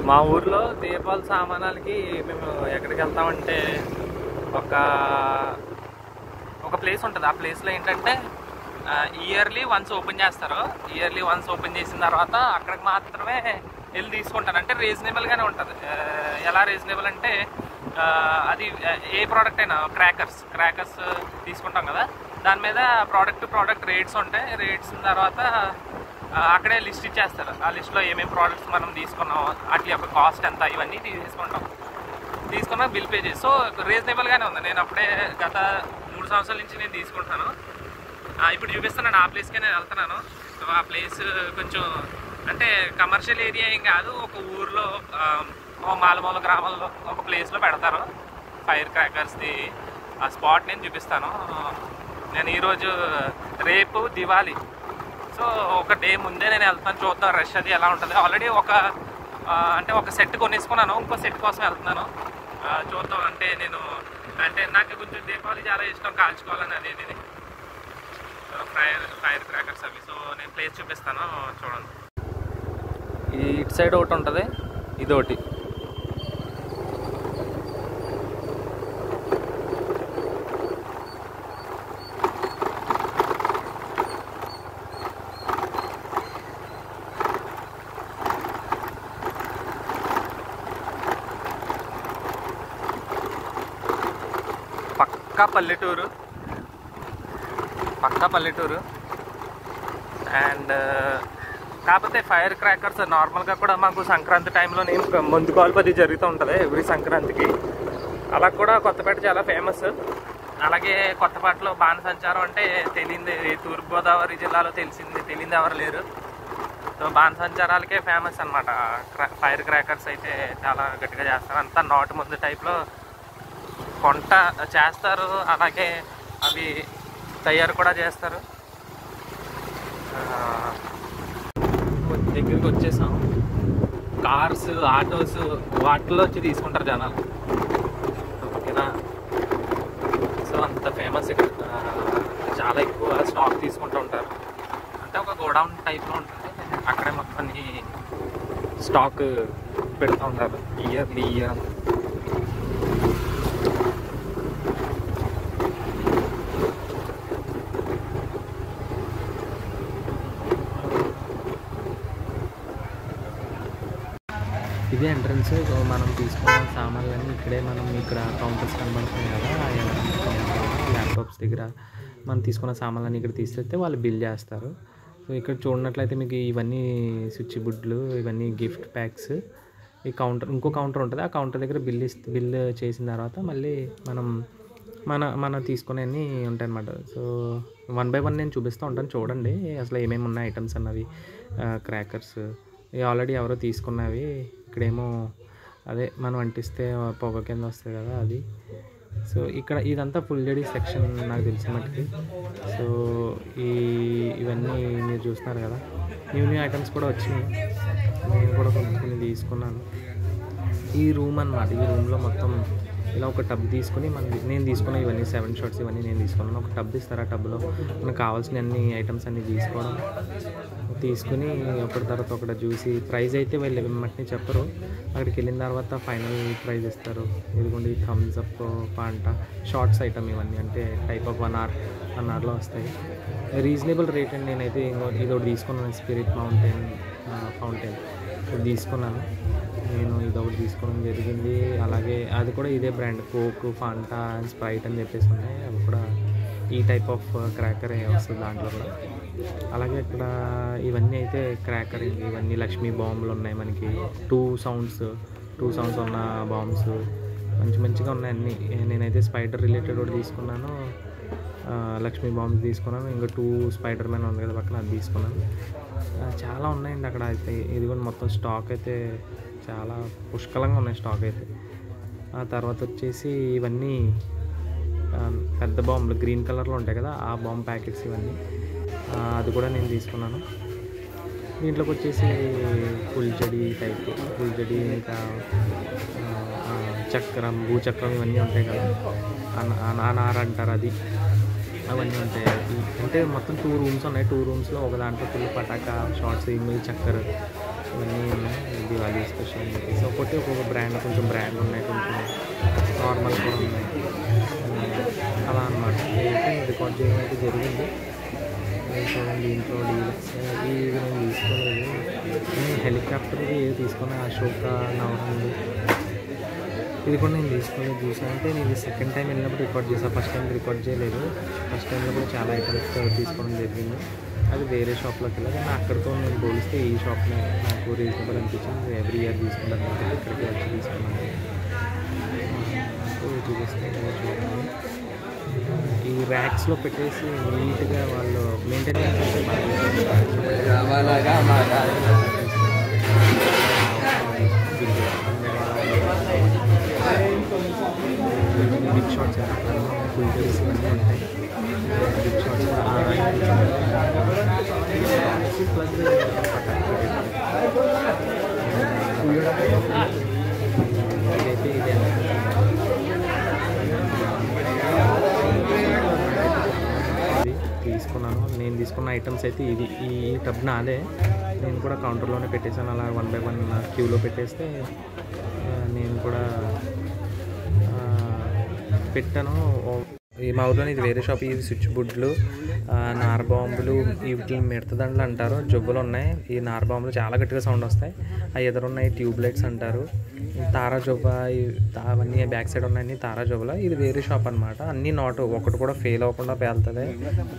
మా ఊర్లో దీపావళి సామానాలకి మేము ఎక్కడికి వెళ్తామంటే ఒక ప్లేస్ ఉంటుంది. ఆ ప్లేస్లో ఏంటంటే ఇయర్లీ వన్స్ ఓపెన్ చేస్తారు. ఇయర్లీ వన్స్ ఓపెన్ చేసిన తర్వాత అక్కడికి మాత్రమే వెళ్ళి తీసుకుంటాను. అంటే రీజనబుల్గానే ఉంటుంది. ఎలా రీజనబుల్ అంటే అది ఏ ప్రోడక్ట్ అయినా క్రాకర్స్ తీసుకుంటాం కదా, దాని మీద ప్రోడక్ట్ రేట్స్ ఉంటాయి. రేట్స్ తర్వాత అక్కడే లిస్ట్ ఇచ్చేస్తారు. ఆ లిస్ట్లో ఏమేమి ప్రోడక్ట్స్ మనం తీసుకున్నాం, వాటి యొక్క కాస్ట్ ఎంత, ఇవన్నీ తీసుకున్నా బిల్ పే చేసి. సో రీజనబుల్గానే ఉంది. నేను అప్పుడే గత 3 సంవత్సరాల నుంచి నేను తీసుకుంటాను. ఇప్పుడు చూపిస్తున్నాను, ఆ ప్లేస్కే నేను వెళ్తున్నాను. సో ఆ ప్లేస్ కొంచెం అంటే కమర్షియల్ ఏరియా ఏం కాదు, ఒక ఊర్లో మాలమూల గ్రామంలో ఒక ప్లేస్లో పెడతారు ఫైర్ క్రాకర్స్ది. ఆ స్పాట్ నేను చూపిస్తాను. నేను ఈరోజు రేపు దివాళీ, సో ఒక డే ముందే నేను వెళ్తాను, చూద్దాం రష్ అది ఎలా ఉంటుంది. ఆల్రెడీ ఒక సెట్ కొనేసుకున్నాను, ఇంకో సెట్ కోసం వెళ్తున్నాను. చూద్దాం. అంటే నాకు కొంచెం దీపావళి చాలా ఇష్టం, కాల్చుకోవాలని అనేది ఫైర్ క్రాకర్స్ అవి. సో నేను ప్లేస్ చూపిస్తాను, చూడండి. ఇటు సైడ్ ఒకటి ఉంటుంది, ఇదొకటి. పక్కా పల్లెటూరు. అండ్ కాకపోతే ఫైర్ క్రాకర్స్ నార్మల్గా కూడా మాకు సంక్రాంతి టైంలో ముందు కాల్పది జరుగుతూ ఉంటుంది ఎవ్రీ సంక్రాంతికి. అలా కూడా కొత్తపేట చాలా ఫేమస్. అలాగే కొత్తపేటలో బాణసంచారం అంటే తెలియదు, తూర్పుగోదావరి జిల్లాలో తెలియదు ఎవరు లేరు. సో బాణసంచారాలకే ఫేమస్ అనమాట. ఫైర్ క్రాకర్స్ అయితే చాలా గట్టిగా చేస్తారు. అంతా నాటు ముందు టైప్లో కొంట చేస్తారు. అలాగే అవి తయారు కూడా చేస్తారు. దగ్గరికి వచ్చేసాం. కార్స్, ఆటోస్ వాటిలో వచ్చి తీసుకుంటారు జనాలు, ఓకేనా. సో అంత ఫేమస్ ఇక్కడ. చాలా ఎక్కువ స్టాక్ తీసుకుంటూ ఉంటారు. అంటే ఒక గోడౌన్ టైప్లో ఉంటుంది, అక్కడే మొత్తం స్టాక్ పెడుతూ ఉంటారు ఇయర్లీ. ఇదే ఎంట్రన్స్. మనం తీసుకున్న సామాన్లన్నీ ఇక్కడే ఇక్కడ కౌంటర్స్ కనబడుతున్నాయి కదా, ల్యాప్టాప్స్ దగ్గర మనం తీసుకున్న సామాన్లన్నీ ఇక్కడ తీసుకెళ్తే వాళ్ళు బిల్ చేస్తారు. సో ఇక్కడ చూడనట్లయితే మీకు ఇవన్నీ స్విచ్ బుడ్లు, ఇవన్నీ గిఫ్ట్ ప్యాక్స్. ఈ ఇంకో కౌంటర్ ఉంటుంది. ఆ కౌంటర్ దగ్గర బిల్ చేసిన తర్వాత మళ్ళీ మన తీసుకునేవి ఉంటాయి అన్నమాట. సో 1 by 1 నేను చూపిస్తూ ఉంటాను, చూడండి అసలు ఏమేమి ఉన్నాయి ఐటమ్స్ అన్నవి. క్రాకర్స్ ఆల్రెడీ ఎవరో తీసుకున్నవి. ఇక్కడేమో అదే మనం అంటిస్తే పొగ కింద వస్తుంది కదా, అది. సో ఇదంతా ఫుల్ జెడీ సెక్షన్ నాకు తెలిసిన మట్టుకి. సో ఇవన్నీ మీరు చూస్తున్నారు కదా, న్యూ ఐటమ్స్ కూడా వచ్చినాయి. నేను కూడా కొన్ని తీసుకున్నాను. ఈ రూమ్ అన్నమాట. ఈ రూమ్లో మొత్తం ఇలా ఒక టబ్ తీసుకుని నేను తీసుకున్న ఇవన్నీ 7 షార్ట్స్ ఇవన్నీ నేను తీసుకున్నాను. ఒక టబ్ ఇస్తారు. ఆ టబ్లో మనకు కావాల్సిన అన్ని ఐటమ్స్ అన్నీ తీసుకుని ఒకటి తర్వాత ఒకటి చూసి ప్రైస్ అయితే వీళ్ళు వెమ్మటిని చెప్పరు. అక్కడికి వెళ్ళిన తర్వాత ఫైనల్ ప్రైజ్ ఇస్తారు. ఇదిగోండి Thums up, panta, shorts item ఇవన్నీ అంటే టైప్ ఆఫ్ 1 hourలో వస్తాయి. రీజనబుల్ రేట్ అండి. నేనైతే ఇదొకటి తీసుకున్నాను, స్పిరిట్ ఫౌంటైన్ తీసుకున్నాను. నేను ఇదొకటి తీసుకోవడం జరిగింది. అలాగే అది కూడా ఇదే బ్రాండ్, కోక్, ఫాంటా, స్ప్రైట్ అని చెప్పేసి ఉన్నాయి. అవి కూడా ఈ టైప్ ఆఫ్ క్రాకర్ వస్తుంది దాంట్లో కూడా. అలాగే ఇక్కడ ఇవన్నీ అయితే క్రాకర్, ఇవన్నీ లక్ష్మీ బాంబులు ఉన్నాయి మనకి. 2 sounds ఉన్న బాంబ్స్ మంచిగా ఉన్నాయి అన్నీ. నేనైతే స్పైడర్ రిలేటెడ్ కూడా తీసుకున్నాను, లక్ష్మీ బాంబ్స్ తీసుకున్నాను. ఇంకా 2 స్పైడర్ మ్యాన్ ఉంది కదా పక్కన, అది తీసుకున్నాను. చాలా ఉన్నాయండి అక్కడ అయితే. ఇది కూడా మొత్తం స్టాక్ అయితే చాలా పుష్కలంగా ఉన్నాయి స్టాక్ అయితే. ఆ తర్వాత వచ్చేసి ఇవన్నీ పెద్ద బాంబులు గ్రీన్ కలర్లో ఉంటాయి కదా, ఆ బాంబ్ ప్యాకెట్స్ ఇవన్నీ. అది కూడా నేను తీసుకున్నాను. దీంట్లోకి వచ్చేసి ఫుల్జడి టైప్, ఇంకా చక్రం, భూచక్రం ఇవన్నీ ఉంటాయి కదా, నానార్ అంటారు అది, అవన్నీ ఉంటాయి. అంటే మొత్తం 2 rooms ఉన్నాయి. 2 roomsలో ఒక దాంట్లో ఫుల్ పటాకా, షార్ట్స్, ఇమ్మిల్, చక్కర్ ఇవన్నీ ఉన్నాయి. దివాళీ స్పెషల్ అని చెప్పేసి ఒక్కొక్క బ్రాండ్, కొంచెం బ్రాండ్ ఉన్నాయి, కొంచెం నార్మల్ కూడా ఉన్నాయి. అలా అనమాట. అయితే రికార్డ్ చేయడం అయితే జరిగింది. చూడండి ఇంట్లో డీలక్స్ ఇవి నేను తీసుకోలేదు. నేను హెలికాప్టర్ది ఏది తీసుకున్నా, అశోక నవరంది, ఇది కూడా నేను తీసుకోలేదు. చూసాను అంటే నేను సెకండ్ టైం వెళ్ళినప్పుడు రికార్డ్ చేశాను, ఫస్ట్ టైం రికార్డ్ చేయలేదు. ఫస్ట్ టైంలో కూడా చాలా ఐటమ్స్ తీసుకోవడం జరిగింది. అది వేరే షాప్లోకి వెళ్ళాలి, కానీ అక్కడితో నేను పోలిస్తే ఈ షాప్లో నాకు రీజనబుల్ అనిపించింది. ఎవ్రీ ఇయర్ తీసుకుంటాను కాబట్టి ఇక్కడికి వచ్చి తీసుకున్నాను. చూపిస్తే చూడండి, ఈ ర్యాక్స్లో పెట్టేసి నీట్గా వాళ్ళు మెయింటెనెన్స్ అయితే బిగ్ షాట్స్ ఫుల్టర్స్ ఇవన్నీ ఉంటాయి. బిగ్ షాట్స్ ఇదైతే ఇది తీసుకున్నాను. నేను తీసుకున్న ఐటమ్స్ అయితే ఇది. ఈ టబ్ నాదే, నేను కూడా కౌంటర్లోనే పెట్టేశాను. అలా 1 by 1 క్యూలో పెట్టేస్తే నేను కూడా పెట్టాను. మా ఊర్లోనే ఇది వేరే షాప్. ఇది స్విచ్ బుడ్లు, నార బాంబులు, వీటిని మిడతదండలు అంటారు. జబ్బులు ఉన్నాయి. ఈ నార బాంబులు చాలా గట్టిగా సౌండ్ వస్తాయి. ఆ ఎదురున్నాయి ట్యూబ్ లైట్స్ అంటారు. తారా జొబ్బ అవన్నీ బ్యాక్ సైడ్ ఉన్నాయి, తారా జొబ్బల. ఇది వేరే షాప్ అనమాట. అన్నీ నాట్ ఒకటి కూడా ఫెయిల్ అవ్వకుండా పేలుతుంది.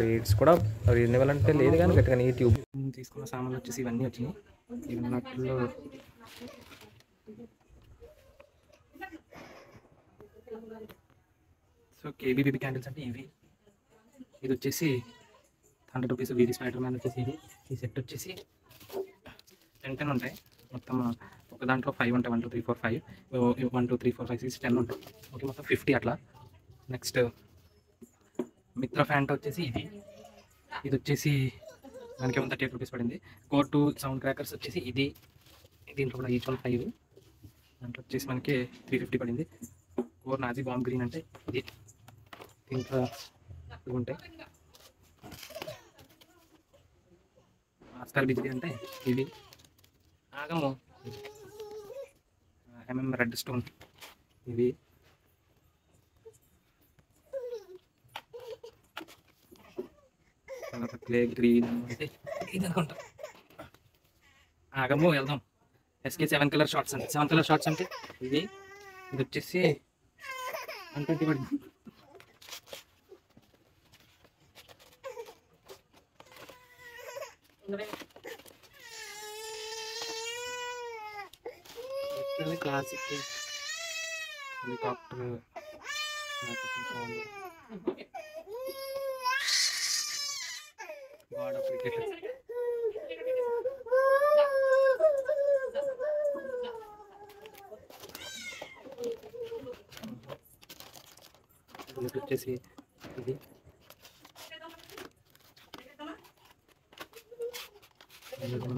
రేట్స్ కూడా రీజనబుల్ అంటే లేదు, కానీ గట్టిగా ఈ ట్యూబ్ తీసుకున్న సామాన్లు వచ్చేసి ఇవన్నీ వచ్చినాయి. ఇవన్నట్లో సో కేబీబీ క్యాండిల్స్ అంటే ఇవి. ఇది వచ్చేసి 100 రూపీస్. వీధి స్పైడర్ మ్యాన్ వచ్చేసి ఇది. ఈ సెట్ వచ్చేసి 10 ఉంటాయి. మొత్తం ఒక దాంట్లో 5 ఉంటాయి. 1 2 3 4 5 1 2 3 4 5 6 10 ఉంటాయి. ఓకే, మొత్తం 50 అట్లా. నెక్స్ట్ మిత్ర ఫ్యాంట్ వచ్చేసి ఇది. ఇది వచ్చేసి మనకి 38 రూపీస్ పడింది. కోర్ 2 సౌండ్ క్రాకర్స్ వచ్చేసి ఇది. దీంట్లో కూడా ఈచ్ 1 5. దాంట్లో వచ్చేసి మనకి 350 పడింది. కోర్ నాజీ బాంబ్ గ్రీన్ అంటే ఇది. దీంట్లో ఇవి ఉంటాయి. ఆస్కార్ బిజిలీ అంటే ఇవి. ఆగము రెడ్ స్టోన్ ఇవి. తర్వాత క్లే గ్రీన్ అంటే ఇది అనుకుంటా. ఆగము వెళ్దాం. ఎస్కే 7 కలర్ షార్ట్స్ అంటే 7 కలర్ షార్ట్స్ అంటే ఇది. ఇది వచ్చేసి 120 పడింది. Classic helicopter god of cricket. వచ్చేసి ఇది.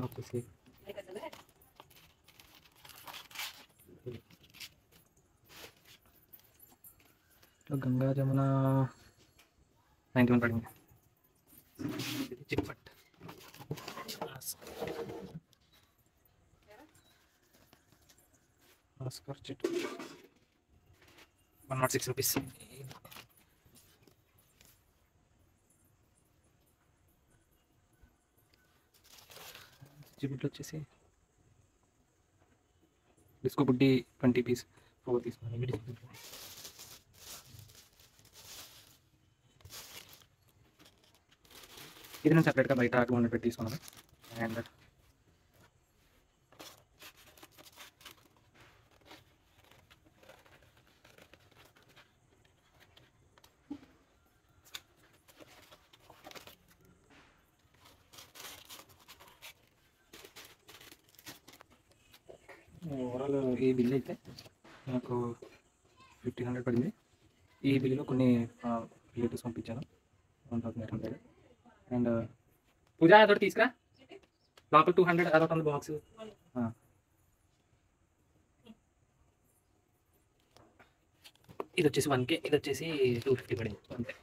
వచ్చేసి గంగా జమున 91 పడింది. ఇది చిట్పట్. Oscar chit 106 rupees. చిట్పట్ వచ్చేసి డిస్కో బుడ్డి 20 పీస్ 4 తీసుకున్నాను. ఇది నేను సపరేట్గా బయట 200 పెట్టి తీసుకున్నాను. అండ్ ఓవరాల్ ఈ బిల్ అయితే నాకు 1500 పడింది. ఈ బిల్లులో కొన్ని రిలేటివ్స్ పంపించాను 1800. అండ్ పూజ అదొకటి తీసుకురా, లోపల 200 అదొకటి ఉంది బాక్స్. ఇది వచ్చేసి 1K, ఇది వచ్చేసి 250 పడింది అంతే.